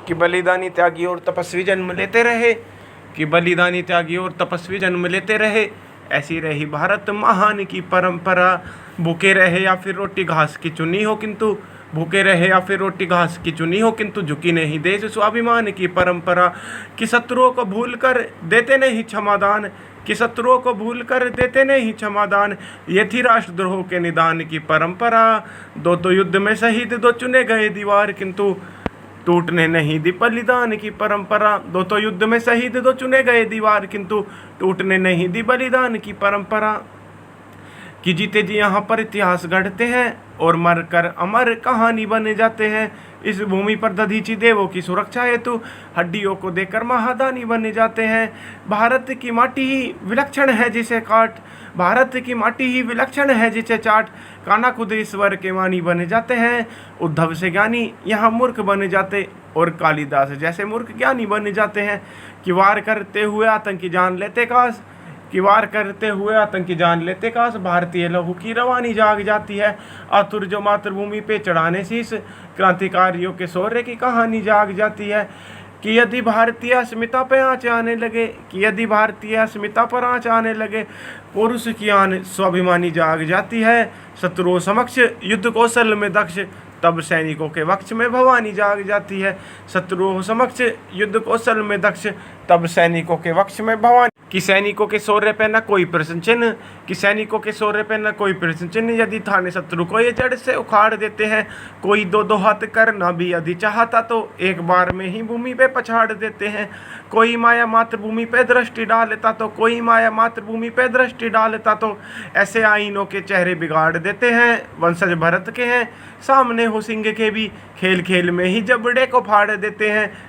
कि बलिदानी त्यागी और तपस्वी जन्म लेते रहे, कि बलिदानी त्यागी और तपस्वी जन्म लेते रहे। ऐसी रही भारत महान की परंपरा, भूखे रहे या फिर रोटी घास की चुनी हो किंतु, भूखे रहे या फिर रोटी घास की चुनी हो किंतु झुकी नहीं देश स्वाभिमान की परंपरा। कि शत्रुओं को भूल कर देते नहीं क्षमादान, कि शत्रुओं को भूल कर देते नहीं क्षमादान। ये थी राष्ट्रद्रोह के निदान की परंपरा। दो तो युद्ध में शहीद, दो चुने गए दीवार किंतु टूटने नहीं दी बलिदान की परंपरा। दो तो युद्ध में शहीद, दो चुने गए दीवार किंतु टूटने नहीं दी बलिदान की परंपरा। कि जीते जी यहाँ पर इतिहास गढ़ते हैं और मरकर अमर कहानी बन जाते हैं। इस भूमि पर दधीची देवों की सुरक्षा हेतु हड्डियों को देकर महादानी बन जाते हैं। भारत की माटी ही विलक्षण है जिसे काट, भारत की माटी ही विलक्षण है जिसे चाट। कान्हा खुद ईश्वर के वाणी बन जाते हैं, उद्धव से ज्ञानी यहाँ मूर्ख बन जाते और कालिदास जैसे मूर्ख ज्ञानी बन जाते हैं। कि वार करते हुए आतंकी जान लेते काश, कि वार करते हुए आतंकी जान लेते काश। भारतीय लहू की रवानी जाग जाती है, आतुर जो मातृभूमि पे चढ़ाने शीश। क्रांतिकारियों के शौर्य की कहानी जाग जाती है। कि यदि भारतीय अस्मिता पे आँच आने लगे, कि यदि भारतीय अस्मिता पर आँच आने लगे, पुरुष की आन स्वाभिमानी जाग जाती है। शत्रुओं समक्ष युद्ध कौशल में दक्ष, तब सैनिकों के वक्ष में भवानी जाग जाती है। शत्रुओं समक्ष युद्ध कौशल में दक्ष, तब सैनिकों के वक्ष में भवानी। कि सैनिकों के शौर्य पे न कोई प्रश्न चिन्ह, कि सैनिकों के शौर्य पे न कोई प्रश्न चिन्ह। यदि थाने शत्रु को ये जड़ से उखाड़ देते हैं, कोई दो दो हाथ करना भी यदि चाहता तो एक बार में ही भूमि पे पछाड़ देते हैं। कोई माया मातृभूमि पे दृष्टि डालता तो, कोई माया मातृभूमि पे दृष्टि डालता तो, ऐसे आईनों के चेहरे बिगाड़ देते हैं। वंशज भरत के हैं, सामने हो सिंह के भी, खेल खेल में ही जबड़े को फाड़ देते हैं।